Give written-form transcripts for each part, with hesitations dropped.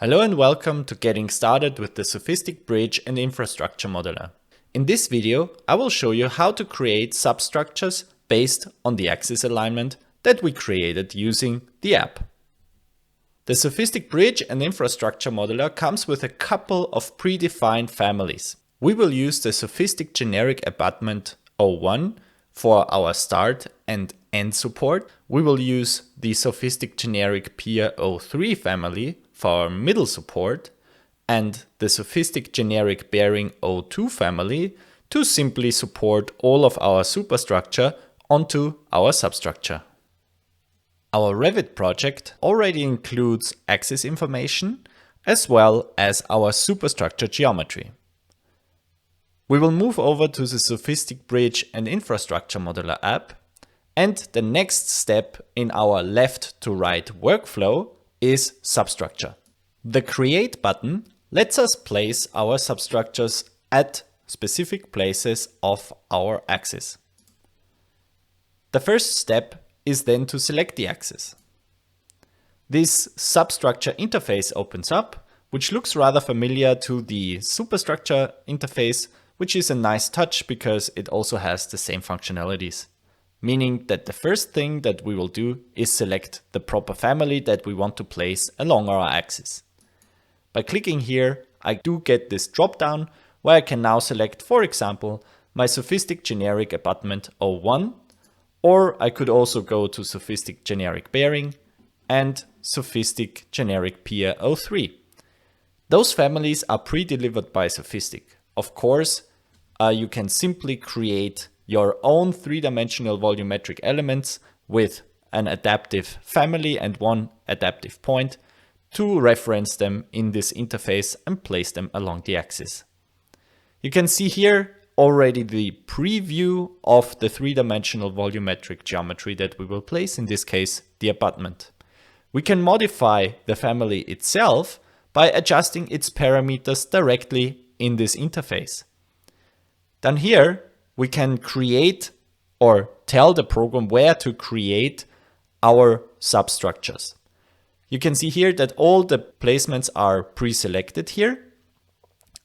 Hello and welcome to getting started with the SOFISTiK Bridge and Infrastructure Modeler. In this video, I will show you how to create substructures based on the axis alignment that we created using the app. The SOFISTiK Bridge and Infrastructure Modeler comes with a couple of predefined families. We will use the SOFISTiK Generic Abutment 01 for our start and end support. We will use the SOFISTiK Generic Pier 03 family for our middle support and the SOFISTiK Generic Bearing 02 family to simply support all of our superstructure onto our substructure. Our Revit project already includes axis information as well as our superstructure geometry. We will move over to the SOFISTiK Bridge and Infrastructure Modeler app, and the next step in our left to right workflow is Substructure. The Create button lets us place our substructures at specific places of our axis. The first step is then to select the axis. This substructure interface opens up, which looks rather familiar to the superstructure interface, which is a nice touch because it also has the same functionalities. Meaning that the first thing that we will do is select the proper family that we want to place along our axis. By clicking here, I do get this drop down where I can now select, for example, my SOFISTiK Generic Abutment 01, or I could also go to SOFISTiK Generic Bearing and SOFISTiK Generic Pier 03. Those families are pre-delivered by SOFISTiK. Of course, you can simply create your own three-dimensional volumetric elements with an adaptive family and one adaptive point to reference them in this interface and place them along the axis. You can see here already the preview of the three-dimensional volumetric geometry that we will place, in this case, the abutment. We can modify the family itself by adjusting its parameters directly in this interface. Down here, we can create or tell the program where to create our substructures. You can see here that all the placements are pre-selected here,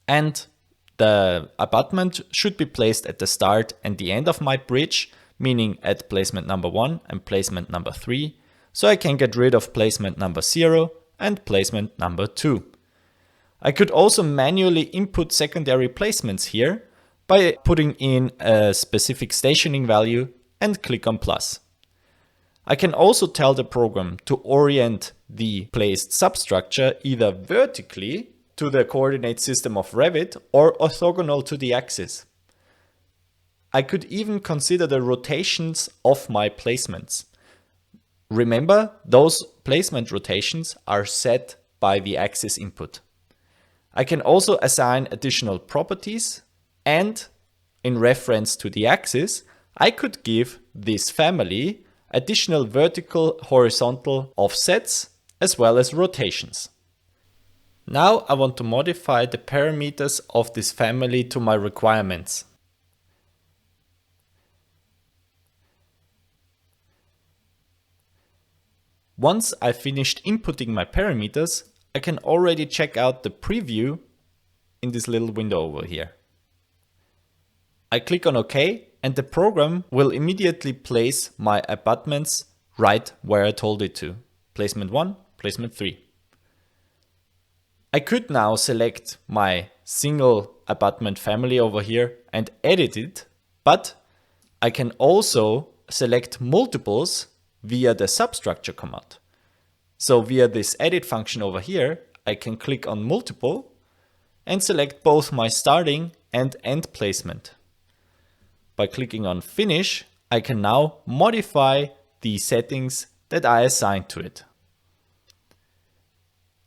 and the abutment should be placed at the start and the end of my bridge, meaning at placement number 1 and placement number 3, so I can get rid of placement number 0 and placement number 2. I could also manually input secondary placements here by putting in a specific stationing value and click on plus. I can also tell the program to orient the placed substructure either vertically to the coordinate system of Revit or orthogonal to the axis. I could even consider the rotations of my placements. Remember, those placement rotations are set by the axis input. I can also assign additional properties, and in reference to the axis, I could give this family additional vertical, horizontal offsets as well as rotations. Now I want to modify the parameters of this family to my requirements. Once I've finished inputting my parameters, I can already check out the preview in this little window over here. I click on OK, and the program will immediately place my abutments right where I told it to. Placement 1, placement 3. I could now select my single abutment family over here and edit it, but I can also select multiples via the substructure command. So via this edit function over here, I can click on multiple and select both my starting and end placement. By clicking on finish, I can now modify the settings that I assigned to it.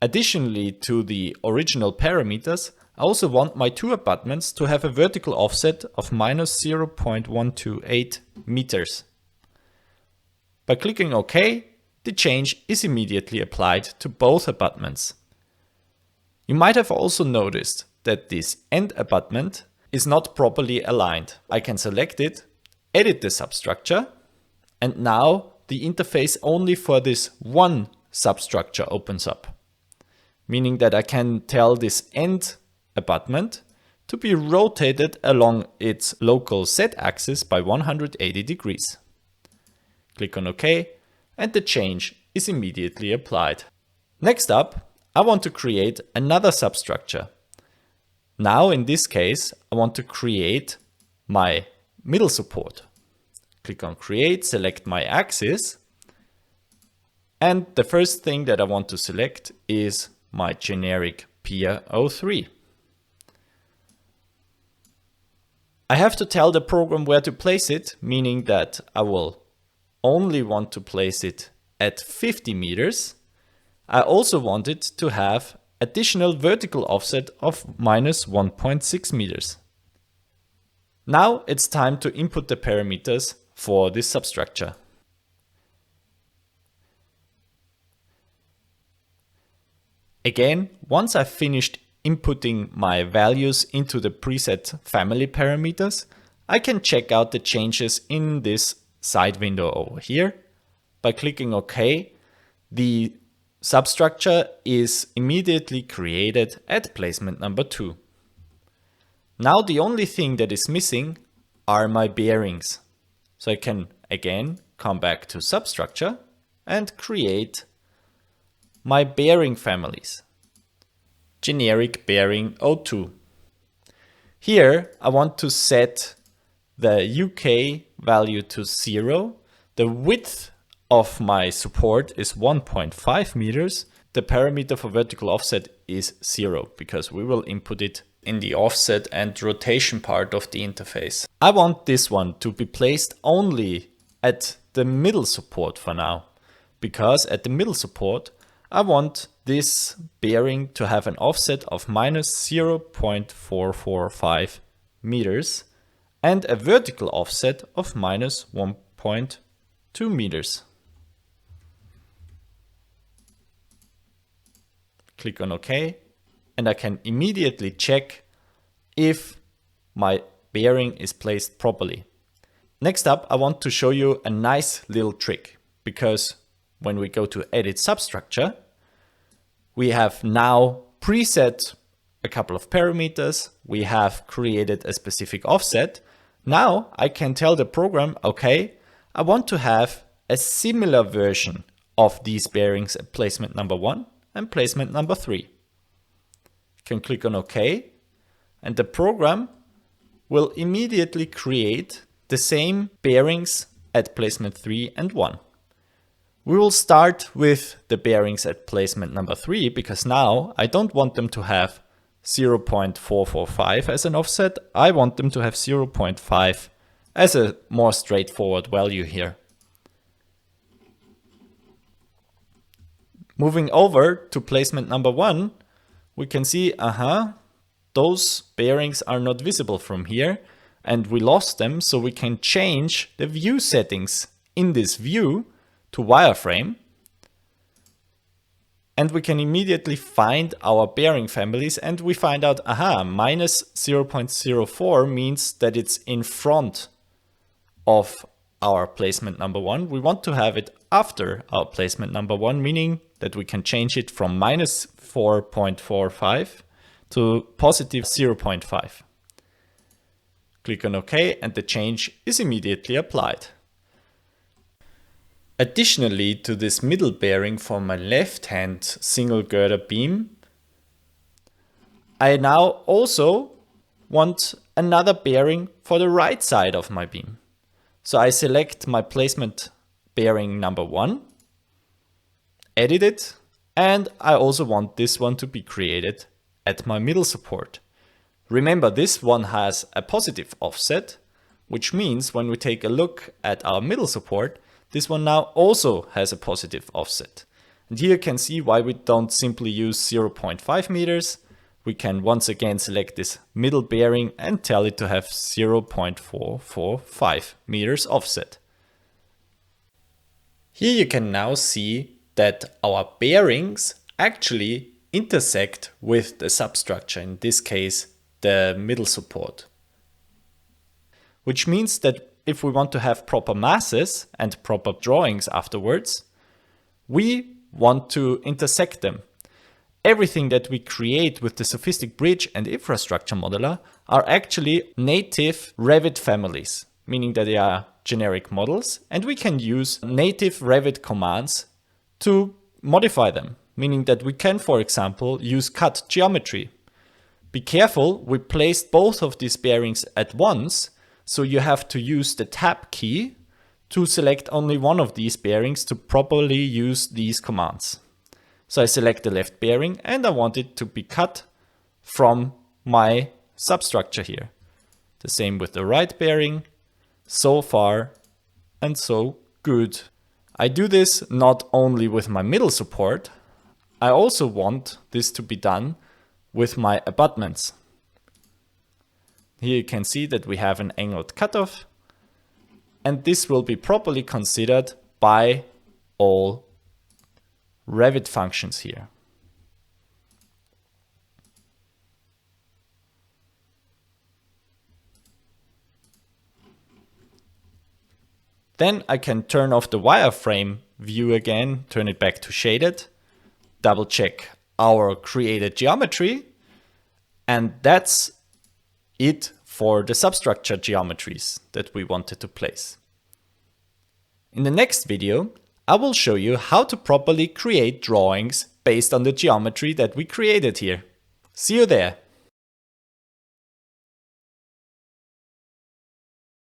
Additionally to the original parameters, I also want my two abutments to have a vertical offset of minus 0.128 meters. By clicking OK, the change is immediately applied to both abutments. You might have also noticed that this end abutment is not properly aligned. I can select it, edit the substructure, and now the interface only for this one substructure opens up. meaning that I can tell this end abutment to be rotated along its local z-axis by 180 degrees. Click on OK, and the change is immediately applied. Next up, I want to create another substructure. Now in this case, I want to create my middle support. Click on Create, select my axis, and the first thing that I want to select is my generic Pier 03. I have to tell the program where to place it, meaning that I will only want to place it at 50 meters. I also want it to have additional vertical offset of minus 1.6 meters. Now it's time to input the parameters for this substructure. Again, once I've finished inputting my values into the preset family parameters, I can check out the changes in this side window over here. By clicking OK, the substructure is immediately created at placement number 2. Now the only thing that is missing are my bearings. So I can again come back to Substructure and create my bearing families. Generic bearing 02. Here I want to set the UK value to 0. The width of my support is 1.5 meters. The parameter for vertical offset is 0 because we will input it in the offset and rotation part of the interface. I want this one to be placed only at the middle support for now, because at the middle support I want this bearing to have an offset of minus 0.445 meters and a vertical offset of minus 1.2 meters. Click on OK, and I can immediately check if my bearing is placed properly. Next up, I want to show you a nice little trick, because when we go to Edit Substructure, we have now preset a couple of parameters. We have created a specific offset. Now I can tell the program, okay, I want to have a similar version of these bearings at placement number 1 and placement number 3. Can click on OK, and the program will immediately create the same bearings at placement 3 and 1. We will start with the bearings at placement number 3 because now I don't want them to have 0.445 as an offset. I want them to have 0.5 as a more straightforward value here. Moving over to placement number 1, we can see, those bearings are not visible from here and we lost them, so we can change the view settings in this view to wireframe. And we can immediately find our bearing families and we find out, minus 0.04 means that it's in front of our placement number 1. We want to have it after our placement number 1, meaning that we can change it from minus 4.45 to positive 0.5. Click on OK and the change is immediately applied. Additionally to this middle bearing for my left-hand single girder beam, I now also want another bearing for the right side of my beam. So I select my placement bearing number 1, edit it, and I also want this one to be created at my middle support. Remember, this one has a positive offset, which means when we take a look at our middle support, this one now also has a positive offset. And here you can see why we don't simply use 0.5 meters. We can once again select this middle bearing and tell it to have 0.445 meters offset. Here you can now see that our bearings actually intersect with the substructure, in this case the middle support. Which means that if we want to have proper masses and proper drawings afterwards, we want to intersect them. everything that we create with the SOFISTiK Bridge and Infrastructure Modeler are actually native Revit families, meaning that they are generic models, and we can use native Revit commands to modify them, meaning that we can, for example, use cut geometry. Be careful, we placed both of these bearings at once, so you have to use the tab key to select only one of these bearings to properly use these commands. So I select the left bearing and I want it to be cut from my substructure here. The same with the right bearing. So far and so good. I do this not only with my middle support, I also want this to be done with my abutments. Here you can see that we have an angled cutoff, and this will be properly considered by all Revit functions here. Then I can turn off the wireframe view again, turn it back to shaded, double check our created geometry, and that's it for the substructure geometries that we wanted to place. In the next video, I will show you how to properly create drawings based on the geometry that we created here. See you there!